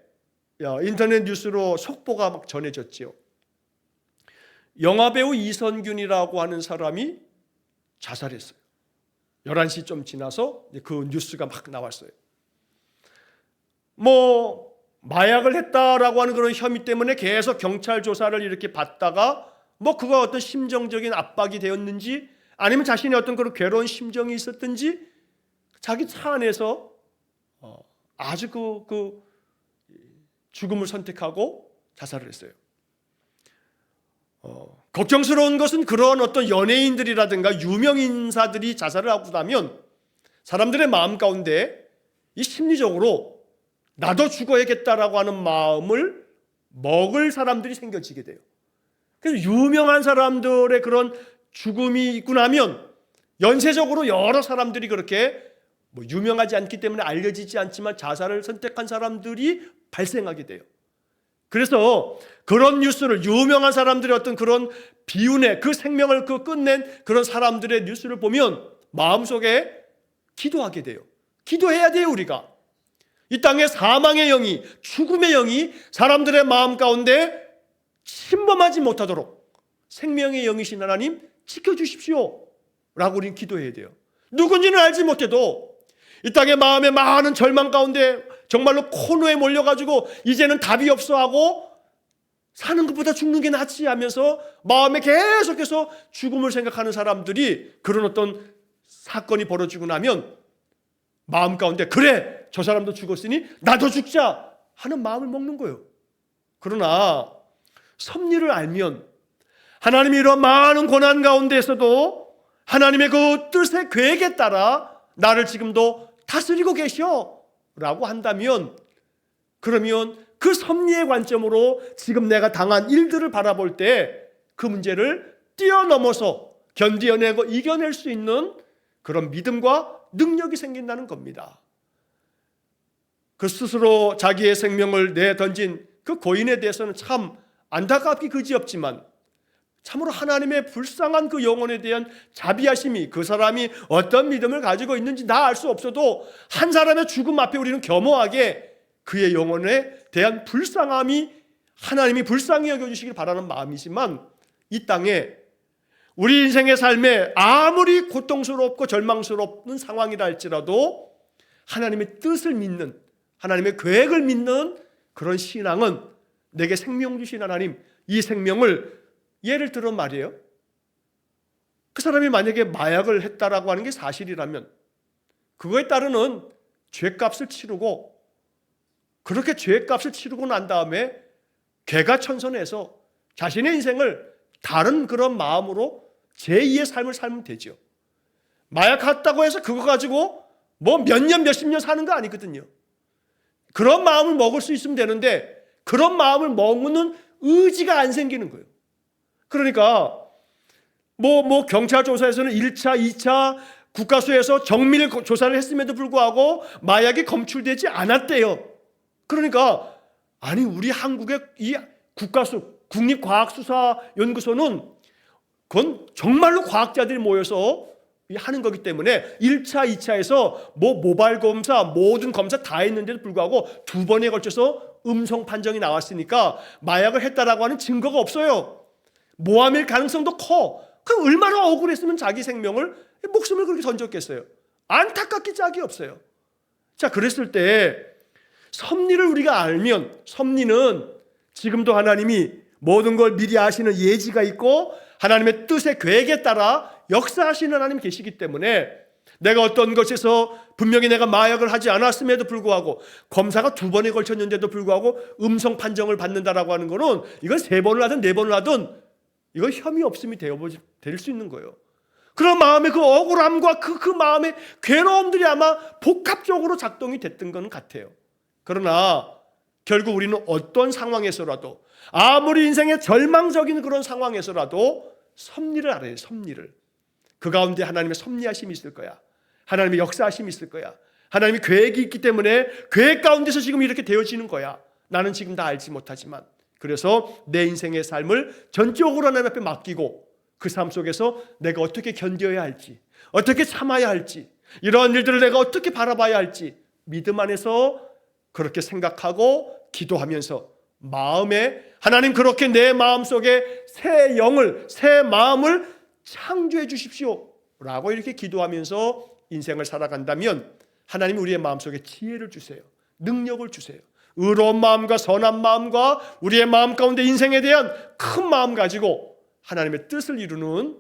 인터넷 뉴스로 속보가 막 전해졌지요. 영화배우 이선균이라고 하는 사람이 자살했어요. 11시 좀 지나서 그 뉴스가 막 나왔어요. 마약을 했다라고 하는 그런 혐의 때문에 계속 경찰 조사를 이렇게 받다가 그가 어떤 심정적인 압박이 되었는지 아니면 자신의 어떤 그런 괴로운 심정이 있었든지 자기 차 안에서 아주 그 죽음을 선택하고 자살을 했어요. 걱정스러운 것은 그런 어떤 연예인들이라든가 유명 인사들이 자살을 하고 나면 사람들의 마음 가운데 이 심리적으로 나도 죽어야겠다라고 하는 마음을 먹을 사람들이 생겨지게 돼요. 그래서 유명한 사람들의 그런 죽음이 있고 나면 연쇄적으로 여러 사람들이 그렇게 유명하지 않기 때문에 알려지지 않지만 자살을 선택한 사람들이 발생하게 돼요. 그래서 그런 뉴스를, 유명한 사람들의 어떤 그런 비운의 그 생명을 끝낸 그런 사람들의 뉴스를 보면 마음속에 기도하게 돼요. 기도해야 돼요. 우리가 이 땅에 사망의 영이, 죽음의 영이 사람들의 마음 가운데 침범하지 못하도록 생명의 영이신 하나님 지켜주십시오 라고 우리는 기도해야 돼요. 누군지는 알지 못해도 이 땅의 마음의 많은 절망 가운데 정말로 코너에 몰려가지고 이제는 답이 없어 하고 사는 것보다 죽는 게 낫지 하면서 마음에 계속해서 죽음을 생각하는 사람들이 그런 어떤 사건이 벌어지고 나면 마음 가운데 그래 저 사람도 죽었으니 나도 죽자 하는 마음을 먹는 거예요. 그러나 섭리를 알면 하나님이 이런 많은 고난 가운데에서도 하나님의 그 뜻의 계획에 따라 나를 지금도 다스리고 계셔 라고 한다면, 그러면 그 섭리의 관점으로 지금 내가 당한 일들을 바라볼 때 그 문제를 뛰어넘어서 견디어내고 이겨낼 수 있는 그런 믿음과 능력이 생긴다는 겁니다. 그 스스로 자기의 생명을 내던진 그 고인에 대해서는 참 안타깝기 그지없지만 참으로 하나님의 불쌍한 그 영혼에 대한 자비하심이, 그 사람이 어떤 믿음을 가지고 있는지 다 알 수 없어도 한 사람의 죽음 앞에 우리는 겸허하게 그의 영혼에 대한 불쌍함이 하나님이 불쌍히 여겨주시길 바라는 마음이지만, 이 땅에 우리 인생의 삶에 아무리 고통스럽고 절망스럽은 상황이라 할지라도 하나님의 뜻을 믿는, 하나님의 계획을 믿는 그런 신앙은 내게 생명 주신 하나님, 이 생명을, 예를 들어 말이에요, 그 사람이 만약에 마약을 했다라고 하는 게 사실이라면 그거에 따르는 죄값을 치르고, 그렇게 죄값을 치르고 난 다음에 개가천선해서 자신의 인생을 다른 그런 마음으로 제2의 삶을 살면 되죠. 마약했다고 해서 그거 가지고 뭐 몇 년 몇십 년 사는 거 아니거든요. 그런 마음을 먹을 수 있으면 되는데 그런 마음을 먹는 의지가 안 생기는 거예요. 그러니까 경찰 조사에서는 1차, 2차 국가수에서 정밀 조사를 했음에도 불구하고 마약이 검출되지 않았대요. 그러니까 아니 우리 한국의 이 국가수, 국립과학수사연구소는 그건 정말로 과학자들이 모여서 하는 거기 때문에 1차, 2차에서 모발 검사, 모든 검사 다 했는데도 불구하고 2번에 걸쳐서 음성 판정이 나왔으니까 마약을 했다라고 하는 증거가 없어요. 모함일 가능성도 커. 그럼 얼마나 억울했으면 자기 생명을, 목숨을 그렇게 던졌겠어요. 안타깝기 짝이 없어요. 자, 그랬을 때 섭리를 우리가 알면, 섭리는 지금도 하나님이 모든 걸 미리 아시는 예지가 있고 하나님의 뜻의 계획에 따라 역사하시는 하나님이 계시기 때문에, 내가 어떤 것에서 분명히 내가 마약을 하지 않았음에도 불구하고 검사가 2번에 걸쳤는데도 불구하고 음성 판정을 받는다라고 하는 거는, 이건 3번을 하든 4번을 하든 이건 혐의 없음이 될 수 있는 거예요. 그런 마음의 그 억울함과 그 마음의 괴로움들이 아마 복합적으로 작동이 됐던 건 같아요. 그러나 결국 우리는 어떤 상황에서라도, 아무리 인생의 절망적인 그런 상황에서라도 섭리를 알아요. 섭리를. 그 가운데 하나님의 섭리하심이 있을 거야. 하나님의 역사하심이 있을 거야. 하나님의 계획이 있기 때문에 계획 가운데서 지금 이렇게 되어지는 거야. 나는 지금 다 알지 못하지만. 그래서 내 인생의 삶을 전적으로 하나님 앞에 맡기고 그 삶 속에서 내가 어떻게 견뎌야 할지, 어떻게 참아야 할지, 이러한 일들을 내가 어떻게 바라봐야 할지 믿음 안에서 그렇게 생각하고 기도하면서 마음에, 하나님 그렇게 내 마음속에 새 영을, 새 마음을 창조해 주십시오 라고 이렇게 기도하면서 인생을 살아간다면 하나님이 우리의 마음속에 지혜를 주세요. 능력을 주세요. 의로운 마음과 선한 마음과 우리의 마음 가운데 인생에 대한 큰 마음 가지고 하나님의 뜻을 이루는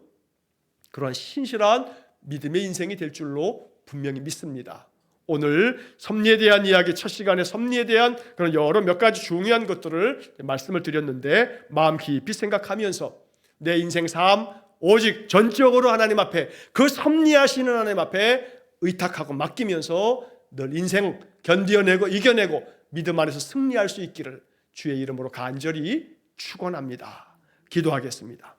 그런 신실한 믿음의 인생이 될 줄로 분명히 믿습니다. 오늘 섭리에 대한 이야기, 첫 시간에 섭리에 대한 그런 여러 몇 가지 중요한 것들을 말씀을 드렸는데, 마음 깊이 생각하면서 내 인생 삶 오직 전적으로 하나님 앞에, 그 섭리하시는 하나님 앞에 의탁하고 맡기면서 늘 인생 견디어내고 이겨내고 믿음 안에서 승리할 수 있기를 주의 이름으로 간절히 축원합니다. 기도하겠습니다.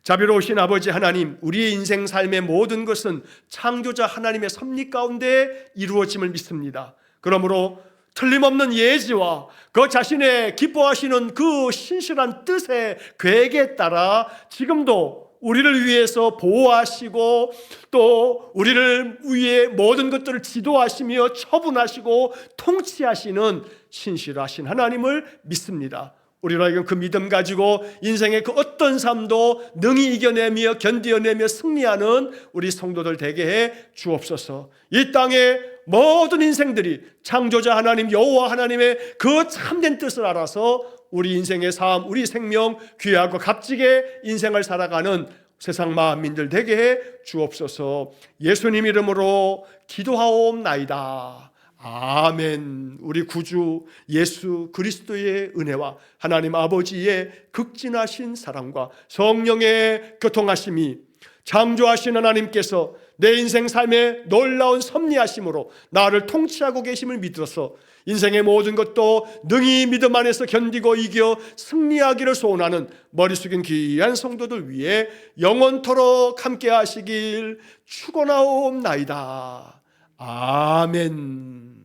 자비로우신 아버지 하나님, 우리의 인생 삶의 모든 것은 창조자 하나님의 섭리 가운데 이루어짐을 믿습니다. 그러므로 틀림없는 예지와 그 자신의 기뻐하시는 그 신실한 뜻의 계획에 따라 지금도 우리를 위해서 보호하시고 또 우리를 위해 모든 것들을 지도하시며 처분하시고 통치하시는 신실하신 하나님을 믿습니다. 우리로 하여금 그 믿음 가지고 인생의 그 어떤 삶도 능히 이겨내며 견디어내며 승리하는 우리 성도들 되게 해 주옵소서. 이 땅의 모든 인생들이 창조자 하나님 여호와 하나님의 그 참된 뜻을 알아서 우리 인생의 삶, 우리 생명 귀하고 값지게 인생을 살아가는 세상 만민들 되게 해 주옵소서. 예수님 이름으로 기도하옵나이다. 아멘. 우리 구주 예수 그리스도의 은혜와 하나님 아버지의 극진하신 사랑과 성령의 교통하심이 창조하신 하나님께서 내 인생 삶에 놀라운 섭리하심으로 나를 통치하고 계심을 믿어서 인생의 모든 것도 능히 믿음 안에서 견디고 이겨 승리하기를 소원하는 머리 숙인 귀한 성도들 위해 영원토록 함께 하시길 축원하옵나이다. 아멘.